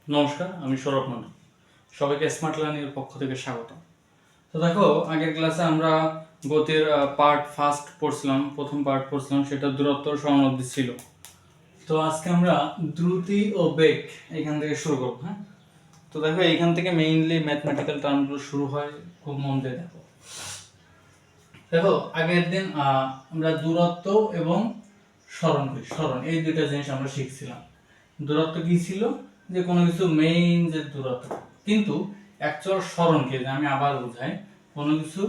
নমস্কার, আমি সৌরভ মন্ডল। সবাইকে স্মার্ট লার্নিং এর পক্ষ থেকে স্বাগত। তো দেখো, আগের ক্লাসে আমরা গতির পার্ট ফার্স্ট পড়ছিলাম, প্রথম পার্ট পড়ছিলাম, সেটা দূরত্ব সমানুপাতিক ছিল। তো আজকে আমরা দ্রুতি ও বেগ এখান থেকে শুরু করব। হ্যাঁ, তো দেখো এইখান থেকে মেইনলি ম্যাথমেটিক্যাল টার্মগুলো শুরু হয়, খুব মন দিয়ে দেখো। দেখো, আগের দিন আমরা দূরত্ব এবং সরণ এই দুইটা জিনিস আমরা শিখছিলাম। দূরত্ব কি ছিল, যে কোনো কিছু মেইন যে দূরত্ব, কিন্তু অ্যাকচুয়াল সরণকে যে আমি আবার বুঝাই, কোনো কিছু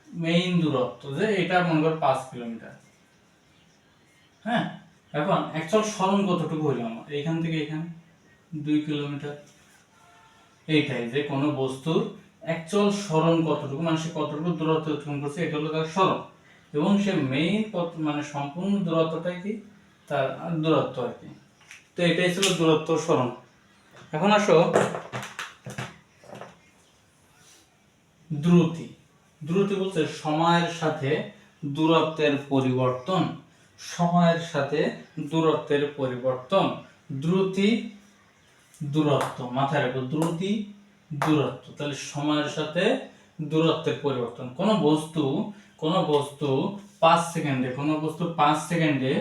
মেইন দূরত্ব যে এটা মনে করো 5 কিলোমিটার। হ্যাঁ, এখন অ্যাকচুয়াল সরণ কতটুকু হইল আমার, এইখান থেকে এখানে 2 কিলোমিটার। এইটাই যে কোনো বস্তুর অ্যাকচুয়াল সরণ কতটুকু, মানে সে কতটুকু দূরত্ব অতিক্রম করছে, এটা হলো তার সরণ। এবং সে মেইন মানে সম্পূর্ণ দূরত্বটাই কি তার দূরত্ব আর কি। তো এটাই ছিল দূরত্ব সরণ। এখন আসো দ্রুতি। দ্রুতি বলতে সময়ের সাথে দূরত্বের পরিবর্তন। সময়ের সাথে দূরত্বের পরিবর্তন। দ্রুতি দূরত্ব, মাথায় রাখো, দ্রুতি দূরত্ব, তাহলে সময়ের সাথে দূরত্বের পরিবর্তন। কোন বস্তু 5 সেকেন্ডে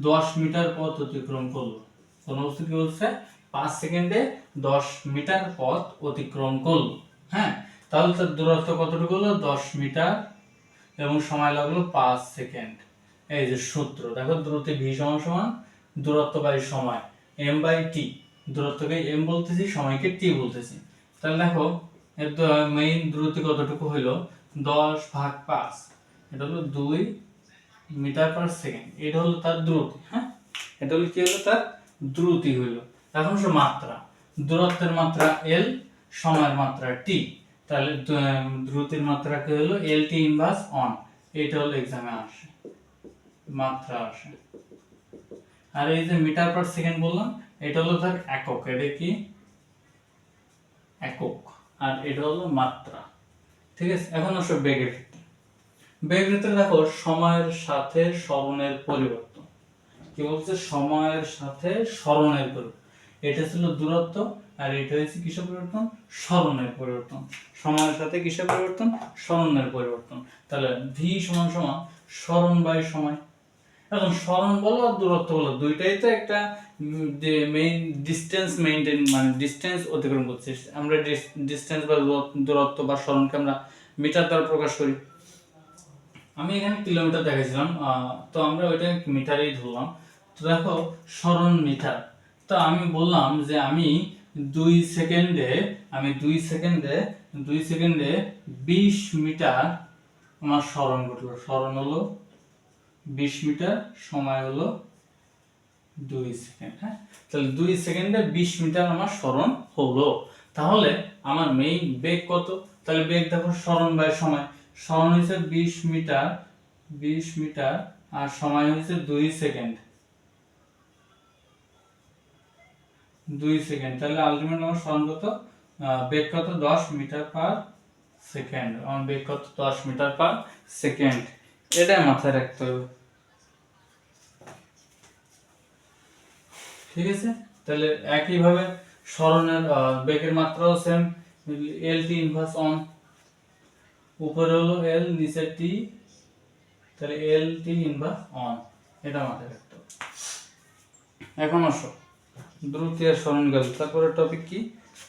10 মিটার পথ অতিক্রম করলো। কোন বস্তু কি বলছে, 5 সেকেন্ডে 10 মিটার পথ অতিক্রম করলো। হ্যাঁ, তাহলে তার দূরত্ব কতটুকু হলো, 10 মিটার, এবং সময় লাগলো 5 সেকেন্ড। এই যে সূত্র দেখো, দ্রুতি ভি সমান সমান দূরত্ব বাই সময়, এম বাই টি। দূরত্বকে এম বলতেছি, সময়কে টি বলতেছি। তাহলে দেখো এর মেইন দ্রুতি কতটুকু হইলো, 10 ভাগ 5, এটা হলো 2 মিটার পার সেকেন্ড। এটা হলো তার দ্রুতি। হ্যাঁ, এটা হলো কি হলো, তার দ্রুতি হইলো। এখন সে মাত্রা, দূরত্বের মাত্রা এল, সময়ের মাত্রা টি। তাহলে দ্রুতির মাত্রা কি হলো, এল টি ইনভার্স অন। এটা হলো এক্সামে আসে, মাত্রা আসে। আর এই যে মিটার পার সেকেন্ড বললাম, এটা হলো তার একক, এটা কি একক, আর এটা হলো মাত্রা। ঠিক আছে, এখন আসো বেগের ক্ষেত্রে। বেগের ক্ষেত্রে দেখো, সময়ের সাথে সরণের পরিবর্তন। কি বলছে, সময়ের সাথে সরণের পরিবর্তন। এটা ছিল দূরত্ব, আর এটা হচ্ছে কিসের পরিবর্তন, সরণের পরিবর্তন। সময়ের সাথে কিসের পরিবর্তন, সরণের পরিবর্তন। তাহলে ভি সমান সমান সরণ বাই সময়। এখন সরণ বলো আর দূরত্ব বলো, দুইটাই তো একটা মেইন ডিসটেন্স মেইনটেইন, মানে ডিসটেন্স অতিক্রম করছে। আমরা ডিসটেন্স বা দূরত্ব বা সরণকে আমরা মিটার দ্বারা প্রকাশ করি। আমি এখানে কিলোমিটার দেখাইছিলাম, তো আমরা ওইটা মিটারেই ধরলাম। তো দেখো, সরণ মিটার। তো আমি বললাম যে আমি 2 সেকেন্ডে 20 মিটার আমার সরণ ঘটলো। সরণ হলো 20 মিটার, সময় হলো 2 সেকেন্ড। হ্যাঁ, তাহলে 2 সেকেন্ডে 20 মিটার আমার সরণ হলো। তাহলে আমার মেইন বেগ কত, তাহলে বেগ দেখো সরণ বাই সময়। সরণ হয়েছে 20 মিটার, আর সময় হয়েছে 2 সেকেন্ড। তাহলে আলটিমেট আমার সরণ কত, বেগ কত, 10 মিটার পার সেকেন্ড। আমার বেগ কত, 10 মিটার পার সেকেন্ড। এটা মাথায় রাখতে হবে। ঠিক আছে, তাহলে একইভাবে সরণের বেগের মাত্রাও same, L T inverse on. উপরে হলো এল, নিচে টি, তাহলে এল টি ইনভার্স অন। এটা মাথায় রাখতে হবে। এখন আসো দ্রুতি আর সরণ গেল, তারপরে টপিক কি,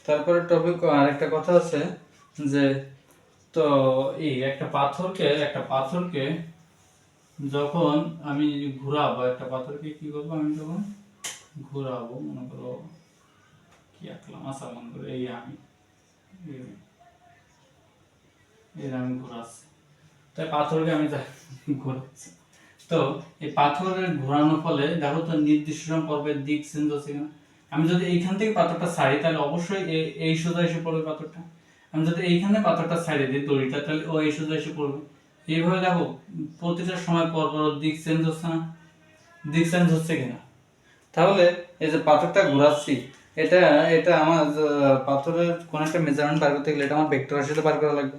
তারপরে টপিক আরেকটা কথা আছে যে, তো এই একটা পাথরকে যখন আমি ঘুরাবো, একটা পাথরকে কি করবো, আমি যখন ঘুরাবো, মনে করো কি আঁকলাম, আচ্ছা মনে করো এই আমি ঘোরাচ্ছি, তাই পাথরকে আমি ঘোরাচ্ছি। তো এই পাথরের ঘোরানোর ফলে দেখো তো নির্দিষ্ট পর্বের দিক চেঞ্জ হচ্ছে কিনা। আমি যদি এইখান থেকে পাথরটা ছাড়ি, তাহলে অবশ্যই এই সোজা এসে পড়বে পাথরটা। আমি যদি এইখানে পাথরটা ছাড়িয়ে দিই দড়িটা, তাহলে ও এই সোজা এসে পড়বে। এইভাবে দেখো প্রতিটা সময় পর পর দিক চেঞ্জ হচ্ছে না, দিক চেঞ্জ হচ্ছে কিনা। তাহলে এই যে পাথরটা ঘোরাচ্ছি, এটা এটা আমার পাথরের কোন একটা মেজারমেন্ট বার করতে গেলে এটা আমার ভেক্টর রাশিতে বার করা লাগবে।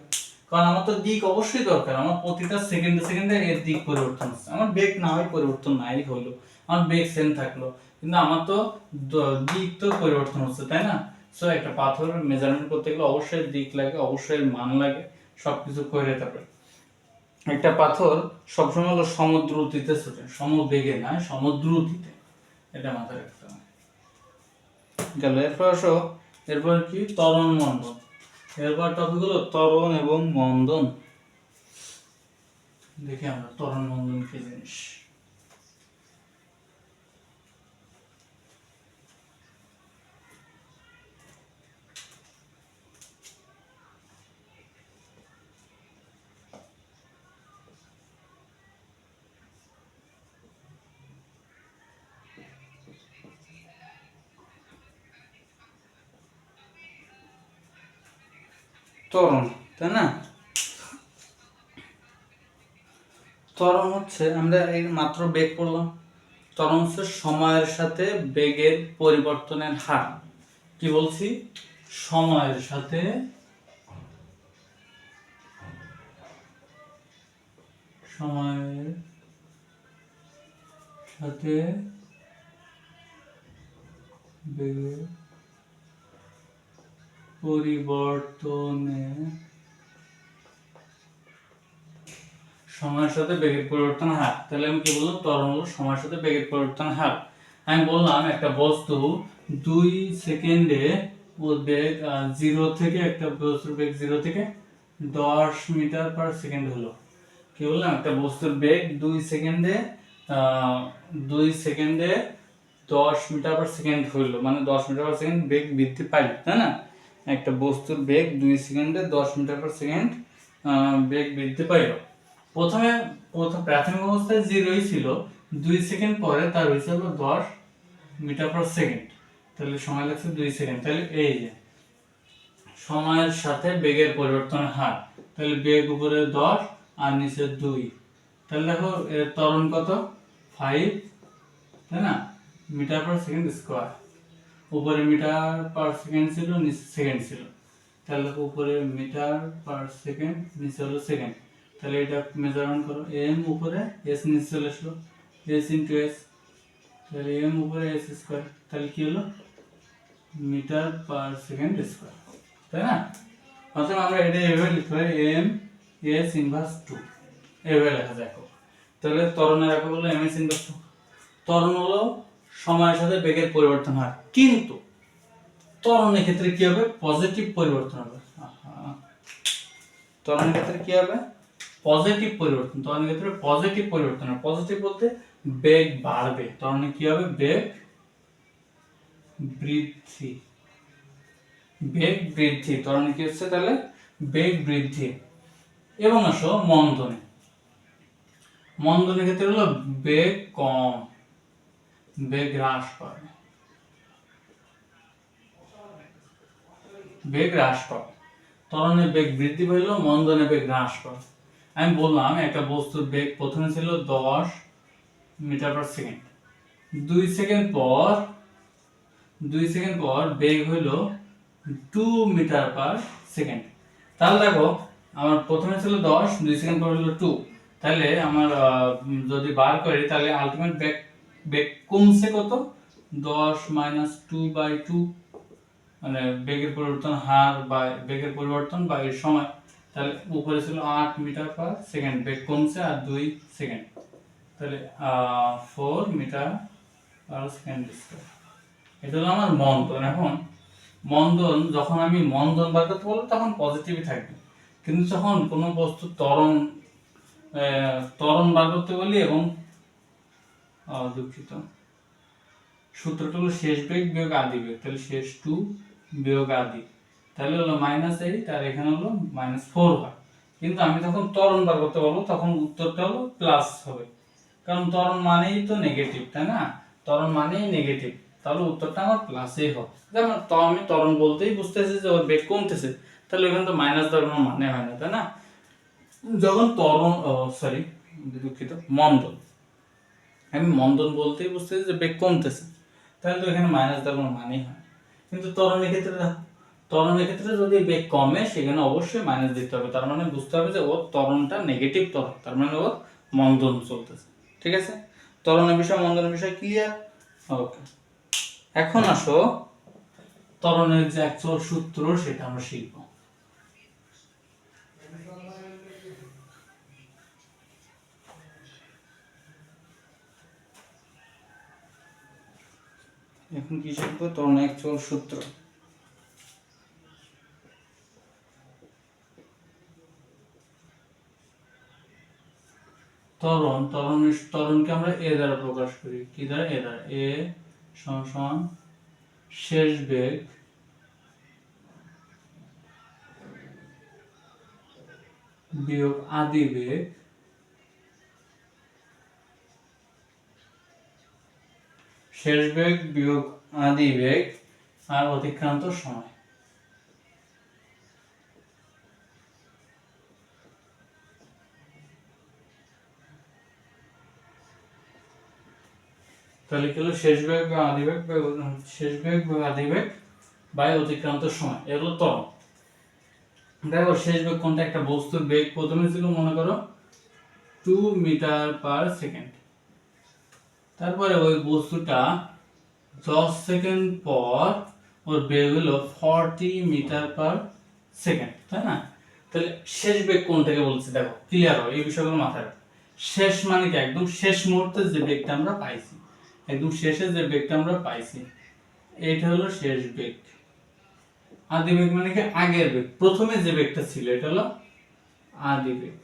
কারণ আমার তো দিক অবশ্যই দরকার, আমার প্রতিটা সেকেন্ডে এর দিক পরিবর্তন হচ্ছে। আমার বেগ না হয় পরিবর্তন নাই হলো, আমার বেগ সেম থাকলো, কিন্তু আমার তো দিক তো পরিবর্তন হচ্ছে, তাই না? সো একটা পাথরের মেজারমেন্ট করতে গেলে অবশ্যই দিক লাগে, অবশ্যই মান লাগে, সবকিছু করে তারপরে একটা পাথর সবসময় হলো সমদ্রুতিতে ছোটে, সমবেগে নয়, সমদ্রুতিতে, এটা মাথায় রাখতে হবে। গেল। এরপর আসো, এরপর কি ত্বরণ মন্দন। এরপর টপিক হলো ত্বরণ এবং মন্দন। দেখি আমরা ত্বরণ মন্দন কি জিনিস। ত্বরণ, তাই না? ত্বরণ হচ্ছে, আমরা এই মাত্র বেগ পড়লাম, ত্বরণ হচ্ছে সময়ের সাথে বেগের পরিবর্তনের হার। কি বলছি? সময়ের সাথে সময়ের সাথে বেগের পরিবর্তনের, সময়ের সাথে বেগের পরিবর্তন হার। তাহলে আমি কি বললাম? ত্বরণ হলো সময়ের সাথে বেগের পরিবর্তন হার। আমি বললাম একটা বস্তু 2 সেকেন্ডে ওর বেগ 0 থেকে, একটা বস্তুর বেগ 0 থেকে 10 মিটার পার সেকেন্ড হলো। কি বললাম? একটা বস্তুর বেগ 2 সেকেন্ডে 2 সেকেন্ডে 10 মিটার পার সেকেন্ড হইলো, মানে 10 মিটার পার সেকেন্ড বেগ বৃদ্ধি পাইল, তাই না? একটা বস্তুর বেগ 2 সেকেন্ডে 10 মিটার পার সেকেন্ড বেগ বৃদ্ধি পাইল। প্রথম প্রাথমিক অবস্থায় 0ই ছিল, 2 সেকেন্ড পরে তার হয়েছে হলো 10 মিটার পার সেকেন্ড, তাহলে সময় লাগছে 2 সেকেন্ড। তাহলে এই যে সময়ের সাথে বেগের পরিবর্তনের হার, তাহলে বেগ উপরে 10 আর নিচে 2, তাহলে দেখো এর ত্বরণ কত? 5, তাই না, মিটার পার সেকেন্ড স্কয়ার। উপরে মিটার পার সেকেন্ড ছিল, নিচে সেকেন্ড ছিল, তাহলে দেখো উপরে মিটার পার সেকেন্ড, নিচে হলো সেকেন্ড। তাহলে এটা মেজারমেন্ট করো, এম উপরে, এস নিচে চলে আসলো, এস ইন্টু এস, তাহলে এম উপরে এস স্কয়ার, তাহলে কি হলো? মিটার পার সেকেন্ড স্কয়ার, তাই না? অর্থাৎ আমরা এটা এভাবে লিখতে পারি, এম এস ইনভার্স 2, এভাবে লেখা যায়। তাহলে ত্বরণের একক হলো এম এস ইনভার্স 2। ত্বরণ হলো সময়ের সাথে বেগের পরিবর্তন হয়, কিন্তু ত্বরণের ক্ষেত্রে কি হবে? পজিটিভ পরিবর্তন হবে। ত্বরণের ক্ষেত্রে কি হবে? পজিটিভ পরিবর্তন। ত্বরণের ক্ষেত্রে পজিটিভ পরিবর্তন হবে। পজিটিভ বলতে বেগ বাড়বে, ত্বরণে কি হবে? বেগ বৃদ্ধি, বেগ বৃদ্ধি। ত্বরণে কি হচ্ছে? তাহলে বেগ বৃদ্ধি। এবং আসো মন্দনে। মন্দনের ক্ষেত্রে হলো বেগ কম, বেগ হ্রাস পাবে, বেগ হ্রাস পাবে। ত্বরণে বেগ বৃদ্ধি পেল, মন্দনে বেগ হ্রাস পাবে। আমি বললাম একটা বস্তুর বেগ প্রথমে ছিল 10 মিটার পার সেকেন্ড, 2 সেকেন্ড পর 2 সেকেন্ড পর বেগ হইল 2 মিটার পার সেকেন্ড। তাহলে দেখো আমার প্রথমে ছিল 10, 2 সেকেন্ড পর হলো 2, তাহলে আমার যদি বার করি তাহলে আলটিমেট বেগ বেগ কমছে কত? 10 মাইনাস 2/2, মানে বেগের পরিবর্তন হার বা বেগের পরিবর্তন বা এর সময়। তাহলে উপরে ছিল 8 মিটার পার সেকেন্ড, বেগ কমছে আর 2 সেকেন্ড, তাহলে 4 মিটার পার সেকেন্ড স্কয়ার। এটা হলো আমার মন্দন। এখন মন্দন, যখন আমি মন্দন বার করতে বলবো তখন পজিটিভই থাকবে, কিন্তু যখন কোনো বস্তু ত্বরণ বার করতে বলি এবং দুঃখিত, সূত্রটা হলো শেষ বেগ বিয়োগ আদি বেগ, তাহলে শেষ 2 বিয়োগ আদি, তাহলে হলো -8 আর এখানে হলো -4 হয়। কিন্তু আমি যখন ত্বরণ বার করতে বলবো তখন উত্তরটা হলো প্লাস হবে, কারণ ত্বরণ মানেই তো নেগেটিভ, তাই না? ত্বরণ মানেই নেগেটিভ, তাহলে উত্তরটা আমার প্লাসই হবে। যেমন আমি ত্বরণ বলতেই বুঝতেছি যে ওর বেগ কমতেছে, তাহলে এখানে তো মাইনাস দেওয়ার কোনো মানে হয় না, তাই না? যখন দুঃখিত, মন্দন, আমি মন্দন বলতেই বুঝতেছি যে বেগ কমতেছে, তাহলে তো এখানে মাইনাস দেওয়ার কোনো মানেই হয় না। কিন্তু ত্বরণের ক্ষেত্রে দেখো, ত্বরণের ক্ষেত্রে যদি বেগ কমে সেখানে অবশ্যই মাইনাস দিতে হবে, তার মানে বুঝতে হবে যে ওর ত্বরণটা নেগেটিভ ত্বরণ, তার মানে ওর মন্দন চলতেছে। ঠিক আছে? ত্বরণের বিষয়, মন্দনের বিষয় ক্লিয়ার? ওকে, এখন আসো ত্বরণের যে অ্যাকচুয়াল সূত্র সেটা আমরা শিখব। এখন কি শিখবো? ত্বরণের অ্যাকচুয়াল সূত্র। ত্বরণকে আমরা এ দ্বারা প্রকাশ করি। কি দ্বারা? এ দ্বারা। এ সমান শেষ বেগ বিয়োগ আদি বেগ শেষ বেগ বিয়োগ আদি বেগ আর অতিক্রান্ত সময়। তাহলে কি হলো? শেষ বেগ বা আদি বেগ বাই অতিক্রান্ত সময়, এগুলো ত্বরণ। দেখো শেষ বেগ কোনটা? একটা বস্তুর বেগ প্রথমে ছিল মনে করো 2 মিটার পার সেকেন্ড, তারপরে ওই বস্তুটা 10 সেকেন্ড পর ওর বেগ হলো 40 মিটার পার সেকেন্ড, তাই না? তাহলে শেষ বেগ কোনটাকে বলছে? দেখো ক্লিয়ার হয় এই বিষয়গুলো মাথায় রাখো। শেষ মানে কি? একদম শেষ মুহূর্তে যে বেগটা আমরা পাইছি, একদম শেষে যে বেগটা আমরা পাইছি, এইটা হলো শেষ বেগ। আদি বেগ মানে কি? আগের বেগ, প্রথমে যে বেগটা ছিল এটা হলো আদি বেগ।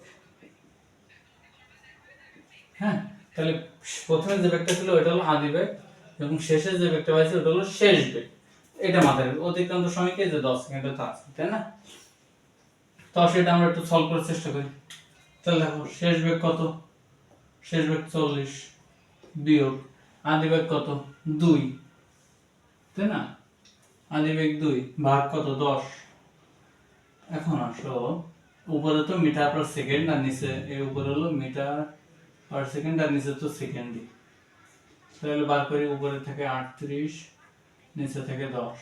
হ্যাঁ, তাহলে প্রথমে যে বেগটা ছিল ওটা হলো আদি বেগ এবং শেষে যে বেগটা পাইছি ওটা হলো শেষ বেগ। এটা মাথায় রাখবে। অতিক্রান্ত সময় কি? যে 10 সেকেন্ডে তো আছে, তাই না? তো সেটা আমরা একটু সলভ করার চেষ্টা করি। তাহলে দেখো শেষ বেগ কত? শেষ বেগ 40 বিয়োগ আদি বেগ কত? 2, তাই না? আদি বেগ 2 ভাগ কত? 10। এখন আসো উপরে তো মিটার পার সেকেন্ড আর নিচে এর উপরে হলো মিটার পার সেকেন্ড আর নিচে তো সেকেন্ডই। তাহলে বার করি, উপরে থেকে 38 নিচে থেকে 10,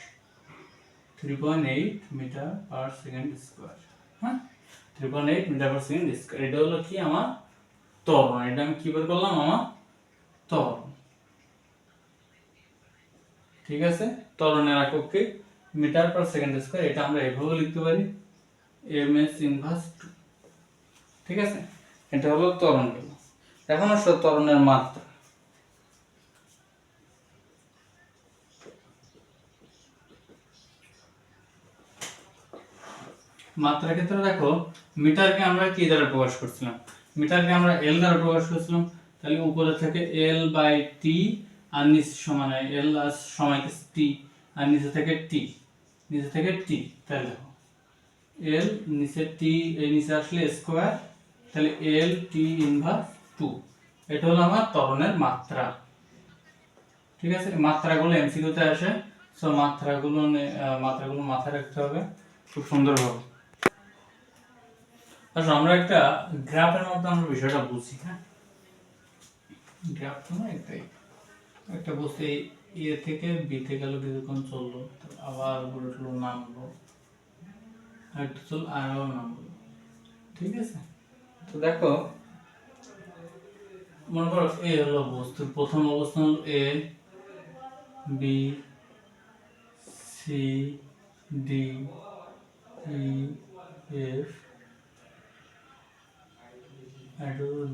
3.8 মিটার পার সেকেন্ড স্কয়ার। হ্যাঁ, 3.8 মিটার পার সেকেন্ড স্কয়ার। এটা হলো কি? আমার ত্বরণ। এটা আমি কি বের করলাম? আমার ত্বরণ। ঠিক আছে, ত্বরণের একক কি? Metre per second square. এটা আমরা এভাবে লিখতে পারি ms ইনভার্স 2। ঠিক আছে, এটা হলো ত্বরণ গেল। এখন আসলে ত্বরণের মাত্রা। মাত্রার ক্ষেত্রে দেখো মিটারকে আমরা কি দ্বারা প্রকাশ করছিলাম? মিটারকে আমরা এল দ্বারা প্রকাশ করছিলাম। তাহলে উপরে থেকে এল বাই টি আর নিচে সমান এল আর সময় টি আর নিচে থেকে টি, নিচে থেকে টি। তাহলে দেখো এল নিচে টি, এই নিচে আসলে স্কয়ার, তাহলে এল টি ইনভার্স 2। এটা হলো আমার ত্বরণের মাত্রা। ঠিক আছে, মাত্রাগুলো এমসিকিউতে আসে, সো মাত্রাগুলো মাথায় রাখতে হবে খুব সুন্দরভাবে। আচ্ছা, আমরা একটা গ্রাফের মধ্যে আমরা বিষয়টা বুঝি। হ্যাঁ, গ্রাফ তো না, একটা বস্তু এ থেকে বি তে গেল, কিছুক্ষণ চললো, আবার উপরে উঠলো, নামলো, একটু চল আরও নামলো। ঠিক আছে, তো দেখো মনে করো এ হলো বস্তুর প্রথম অবস্থান হলো এ, বি, সি, ডি, ই, এফ,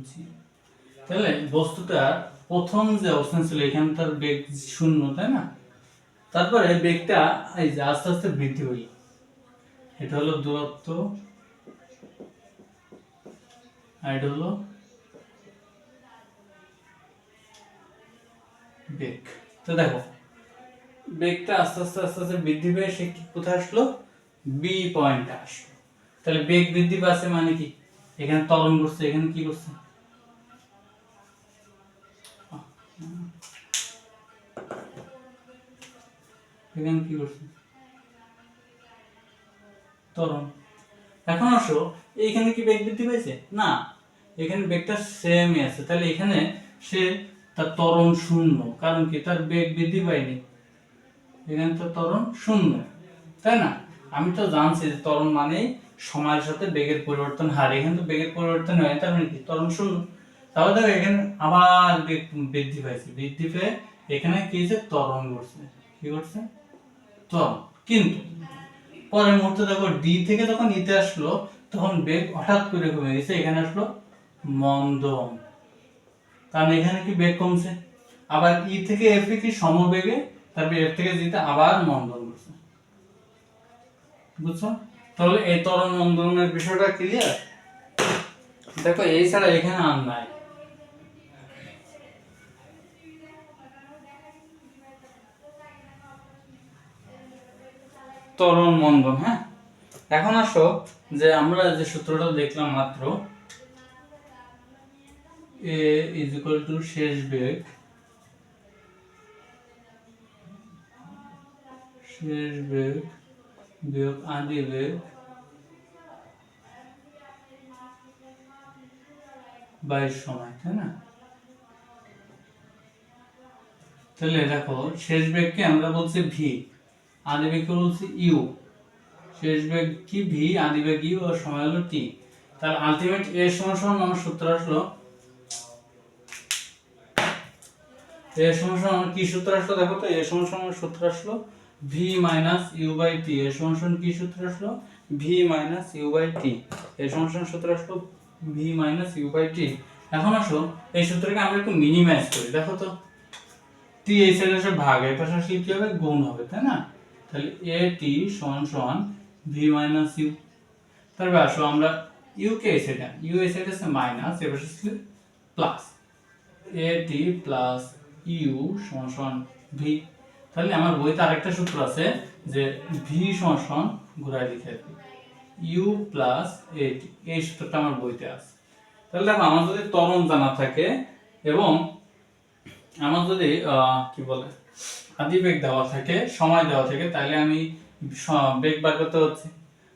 জি। তাহলে বস্তুটার প্রথম যে অবস্থান ছিল এখানে তার বেগ 0, তাই না? তারপরে বেগটা এই যে আস্তে আস্তে বৃদ্ধি হইল। এটা হলো দূরত্ব আর এটা হলো বেগ। তো দেখো বেগটা আস্তে আস্তে আস্তে আস্তে বৃদ্ধি পেয়ে সে কোথায় আসলো? বি পয়েন্টে আসলো। তাহলে বেগ বৃদ্ধি পাচ্ছে মানে কি? এখানে ত্বরণ করছে, এখানে কি করছে? এখানে কি করছে? ত্বরণ। এখন আসো এইখানে কি বেগ বৃদ্ধি পাইছে? না, এখানে বেগটা সেমই আছে। তাহলে এখানে সে তার ত্বরণ 0, কারণ কি? তার বেগ বৃদ্ধি পায়নি, এখানে তো ত্বরণ 0, তাই না? আমি তো জানছি যে ত্বরণ মানে সময়ের সাথে বেগের পরিবর্তন হার। এখানে তো বেগের পরিবর্তন হয়, তার মানে কি? ত্বরণ 0। তাহলে দেখো এখানে আবার বেগ বৃদ্ধি পাইছে, বৃদ্ধি পেয়ে এখানে কি যে ত্বরণ করছে, কি করছে ত্বরণ। কিন্তু পরের মুহূর্তে দেখো ডি থেকে যখন ইতে আসলো তখন বেগ হঠাৎ করে কমে গেছে, এখানে আসলো মন্দন, কারণ এখানে কি বেগ কমছে। আবার ই থেকে এফ এ কি সমবেগে, তারপর এফ থেকে জিতে আবার মন্দন করছে, বুঝছো? তাহলে এই ত্বরণ মন্দনের বিষয়টা ক্লিয়ার। দেখো এই ছাড়া এখানে আর নাই। ত্বরণ মন্দন, হ্যাঁ। এখন আসো যে আমরা যে সূত্রটা দেখলাম মাত্র, এ ইজ ইকুয়াল টু শেষ বেগ বিয়োগ আদি বেগ বাই সময়, তাই না? তাহলে দেখো শেষ বেগকে আমরা বলছি ভি, আদি বেগকে বলছি ইউ। শেষ বেগ কি ভি, আদি বেগ ইউ, আর সময় হলো টি। তাহলে আলটিমেট এ সমান সমান আমার সূত্র আসলো, এ সমান সমান আমার কি সূত্র আসলো দেখো তো, এ সমান সমান আমার সূত্র আসলো V minus you by T. এ সমান সমান কি সূত্র আসলো, V minus you by T. এ সমান সমান সূত্র আসলো V minus you by T. এখন আসো এই সূত্রকে আমরা একটু মিনিমাইজ করি, দেখো তো টি এই সাইডে আসলে ভাগ, এই পাশে আসলে কি হবে, গুণ হবে, তাই না? তাহলে এ টি সমান সমান ভি মাইনাস ইউ। তারপর আসো আমরা ইউ কে এই সাইডে, ইউ এই সাইডে আছে মাইনাস, এ পাশে আছে plus, a t plus u সমান সমান ভি। তাহলে আমার বইতে আরেকটা সূত্র আছে যে ভি সমান সমান ঘুরায় লিখে দিই ইউ প্লাস এ টি, এই সূত্রটা আমার বইতে আছে। তাহলে দেখো আমার যদি ত্বরণ জানা থাকে এবং আমার যদি কি বলে আদি বেগ দেওয়া থাকে, সময় দেওয়া থাকে, তাহলে আমি বেগ বার করতে হচ্ছে,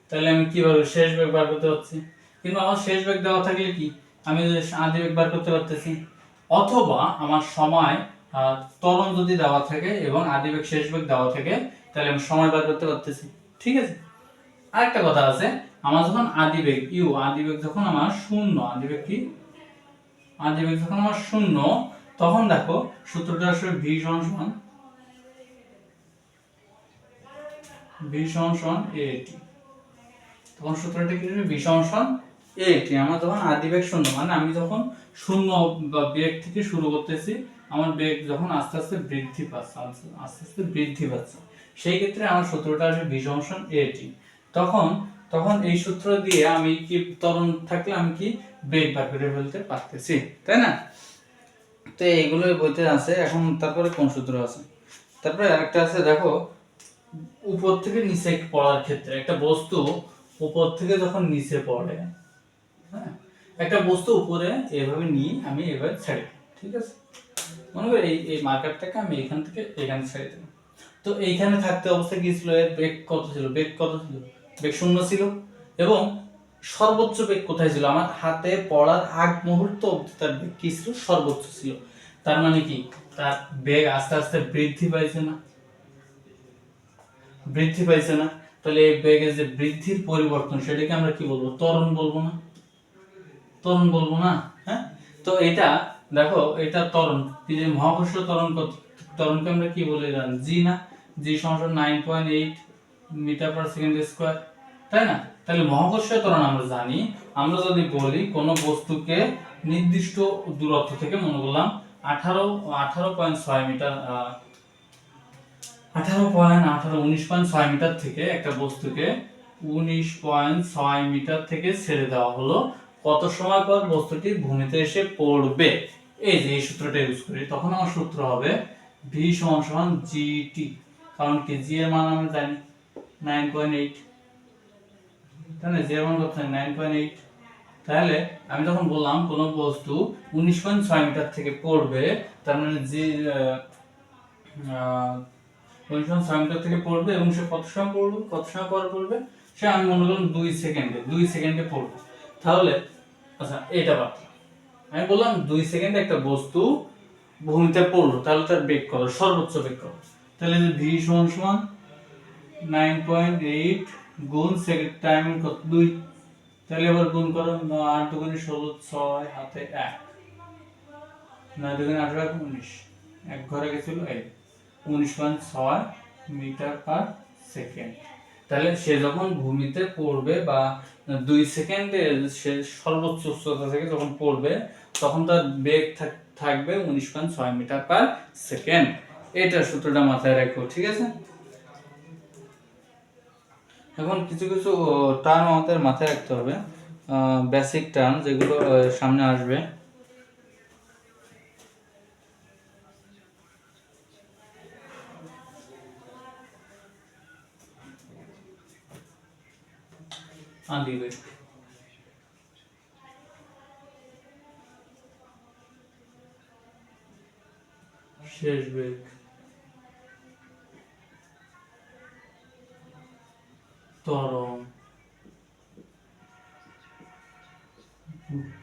তাহলে আমি কিভাবে শেষ বেগ বার করতে হচ্ছে। কিন্তু আমার শেষ বেগ দেওয়া থাকলে কি আমি আদি বেগ বার করতে পারতেছি, অথবা আমার সময় ত্বরণ যদি দেওয়া থাকে এবং আদি বেগ শেষ বেগ দেওয়া থাকে তাহলে আমি সময় বার করতে পারতেছি, ঠিক আছে? আরেকটা কথা আছে, আমার যখন আদি বেগ ইউ, আদি বেগ যখন আমার শূন্য, আদি বেগ কি, আদি বেগ যখন আমার শূন্য, তখন দেখো সূত্রটা আসলে ভি সমান সমান এটি। তখন সূত্রটা কি হবে, ভি সমান সমান এটি। আমার যখন আদি বেগ শূন্য, মানে আমি যখন শূন্য বা বেগ থেকে শুরু করতেছি, আমার বেগ যখন আস্তে আস্তে বৃদ্ধি পাচ্ছে, আস্তে আস্তে বৃদ্ধি পাচ্ছে, সেই ক্ষেত্রে আমার সূত্রটা আসবে ভি সমান সমান এটি। তখন তখন এই সূত্র দিয়ে আমি কি ত্বরণ থাকলে আমি কি বেগ বার করে ফেলতে পারতেছি, তাই না? তো এইগুলো বইতে আছে। এখন তারপরে কোন সূত্র আছে, তারপরে আরেকটা আছে দেখো, উপর থেকে নিচে পড়ার ক্ষেত্রে একটা বস্তু উপর থেকে যখন নিচে পড়ে, হ্যাঁ, একটা বস্তু উপরে এভাবে নিয়ে আমি এভাবে ছেড়ে দিই, ঠিক আছে? মনে করি এই মার্কারটাকে আমি এখান থেকে এখানে ছেড়ে দিলাম। তো এইখানে থাকতে অবস্থায় কি ছিল, এর বেগ কত ছিল, বেগ কত ছিল, বেগ শূন্য ছিল। এবং সর্বোচ্চ বেগ কোথায় ছিল, আমার হাতে পড়ার আগ মুহূর্ত অবধি তার বেগ কি ছিল, সর্বোচ্চ ছিল। তার মানে কি তার বেগ আস্তে আস্তে বৃদ্ধি পাইছে না, বৃদ্ধি পাইছে না। তাহলে এই বেগের যে বৃদ্ধির পরিবর্তন সেটাকে আমরা কি বলবো, ত্বরণ বলবো না, ত্বরণ বলবো না, হ্যাঁ? তো এটা দেখো, এটা ত্বরণ, কি যে মহাকর্ষ ত্বরণ, ত্বরণকে আমরা কি বলে জানি, জি না, জি সমান 9.8 মিটার পার সেকেন্ড স্কয়ার, তাই না? তাহলে মহাকর্ষীয় ত্বরণ আমরা জানি, আমরা যদি বলি কোনো বস্তুকে নির্দিষ্ট দূরত্ব থেকে, মনে করলাম 18.6 মিটার 19.6 মিটার থেকে একটা বস্তুকে 19.6 মিটার থেকে ছেড়ে দেওয়া হলো, কত সময় পর বস্তুটি ভূমিতে এসে পড়বে, এই যে এই সূত্রটা ইউজ করি, তখন আমার সূত্র হবে ভি সমান সমান জিটি। কারণ কি জি এর মান আমরা জানি 9.8, তাই না? জি এর মান কত, 9.8। তাহলে আমি যখন বললাম কোন বস্তু 19.6 মিটার থেকে পড়বে, তার মানে জি 19.6 মিটার থেকে পড়বে এবং সে কত সময় পড়বে, কত সময় পর পড়বে, সে আমি মনে করলাম 2 সেকেন্ডে পড়বে। তাহলে আচ্ছা এটা বাদ, আমি বললাম 2 সেকেন্ডে একটা বস্তু ভূমিতে পড়লো, তাহলে তার বেগ কত, সর্বোচ্চ বেগ কত? তাহলে যে ভি সমান সমান 9.8 গুণ সেকেন্ড টাইম কত, 2। তাহলে এবার গুণ করো, 8 দুগুণে 16, 6 হাতে 1, 9 দুগুণে 18, 19, এক ঘরে গেছিল এই 19.6 মিটার পার সেকেন্ড। তাহলে সে যখন ভূমিতে পড়বে বা 2 সেকেন্ডে সে সর্বোচ্চ উচ্চতা থেকে যখন পড়বে তখন তার বেগ থাকবে 19.6 মিটার পার সেকেন্ড। এটা সূত্রটা মাথায় রাখো, ঠিক আছে? এখন কিছু কিছু টার্ম আমাদের মাথায় রাখতে হবে, বেসিক টার্ম যেগুলো সামনে আসবে। আদিবেগ, শেষ বেগ, ত্বরণ,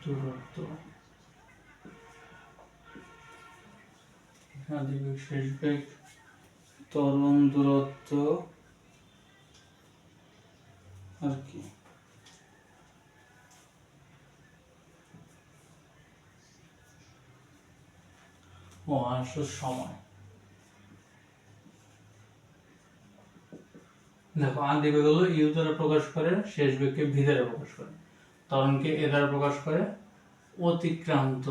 দূরত্ব, আদিবেগ, শেষ বেগ, ত্বরণ, দূরত্ব, আর কি আসল সময়। দেখো আদিবেগ হলো ইউ দ্বারা প্রকাশ করে, শেষ বেগকে ভি দ্বারা প্রকাশ করে, ত্বরণকে এ দ্বারা প্রকাশ করে, অতিক্রান্ত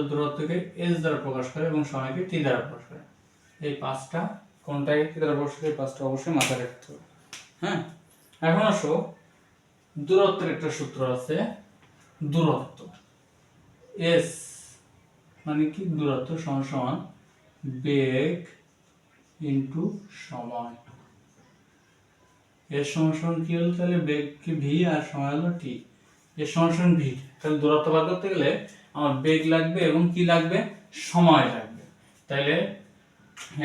দূরত্বকে এস দ্বারা প্রকাশ করে এবং সময়কে টি দ্বারা প্রকাশ করে। এই পাঁচটা কোনটাকে কি দ্বারা প্রকাশ করে, এই পাঁচটা অবশ্যই মাথায় রাখতে হবে। হ্যাঁ, এখন আসো দূরত্বের একটা সূত্র আছে, দূরত্ব এস মানে কি, দূরত্ব সমান সমান বেগ ইনটু সময়। এর সমান সমান কি হলো, তাহলে বেগ কি ভি আর সময় হলো টি। এর সমান সমান ভি, তাহলে দূরত্ব বার করতে গেলে আমার বেগ লাগবে এবং কি লাগবে, সময় লাগবে। তাহলে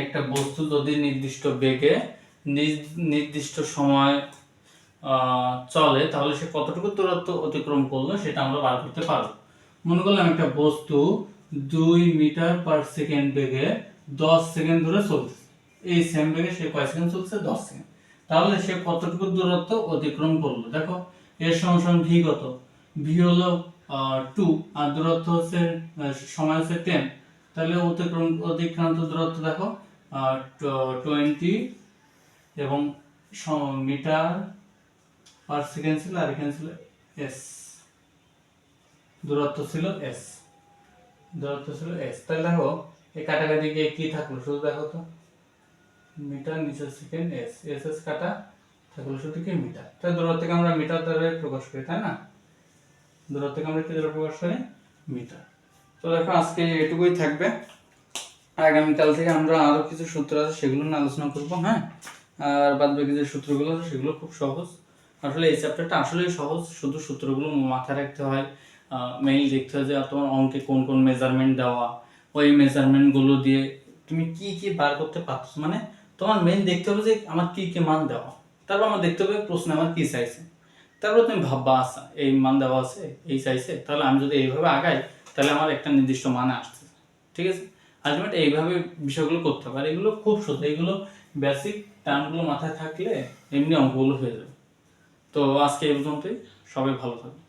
একটা বস্তু যদি নির্দিষ্ট বেগে নির্দিষ্ট সময় চলে তাহলে সে কতটুকু দূরত্ব অতিক্রম করলো সেটা আমরা বার করতে পারবো। মনে করলাম একটা বস্তু 2 মিটার পার সেকেন্ড বেগে 10 সেকেন্ড ধরে চলছে, এই সেম বেগে সে কয় সেকেন্ড চলছে, 10 সেকেন্ড। তাহলে সে কতটুকু দূরত্ব অতিক্রম করলো, দেখো এর সমান সমান ভি কত, ভি হলো 2 আর দূরত্ব হচ্ছে সময় হচ্ছে 10, তাহলে অতিক্রান্ত দূরত্ব দেখো 20 এবং মিটার পার সেকেন্ড ছিল, আর এখানে ছিল এস, দূরত্ব ছিল এস, তাহলে দেখো এই কাটাকাটি গিয়ে কি থাকলো, শুধু দেখো তো মিটার নিচে সেকেন্ড এস, এস কাটা থাকলো শুধু কি মিটার। তাই দূরত্বকে আমরা মিটার দ্বারা প্রকাশ করি, তাই না? দূরত্বকে আমরা কি দ্বারা প্রকাশ করি, মিটার। তো দেখো আজকে এটুকুই থাকবে, আগামীকাল থেকে আমরা আরো কিছু সূত্র আছে সেগুলো নিয়ে আলোচনা করবো। হ্যাঁ, আর বাদ বাকি যে সূত্রগুলো আছে সেগুলো খুব সহজ। আসলে এই চ্যাপ্টারটা আসলেই সহজ, শুধু সূত্রগুলো মাথায় রাখতে হয়, মেইনলি দেখতে হয় যে তোমার অঙ্কে কোন কোন মেজারমেন্ট দেওয়া, ওই মেজারমেন্টগুলো দিয়ে তুমি কি কি বার করতে পারছো, মানে তোমার মেইন দেখতে হবে যে আমার কি কি মান দেওয়া, তারপর আমার দেখতে হবে প্রশ্নে আমার কি চাইছে, তারপর তুমি ভাববা আচ্ছা এই মান দেওয়া আছে, এই চাইছে, তাহলে আমি যদি এইভাবে আগাই তাহলে আমার একটা নির্দিষ্ট মানে আসছে, ঠিক আছে? আলটিমেট এইভাবে বিষয়গুলো করতে হবে, আর এগুলো খুব সহজ, এইগুলো বেসিক টার্মগুলো মাথায় থাকলে এমনি অঙ্কগুলো হয়ে যাবে। তো আজকে এই পর্যন্তই, সবাই ভালো থাকবে।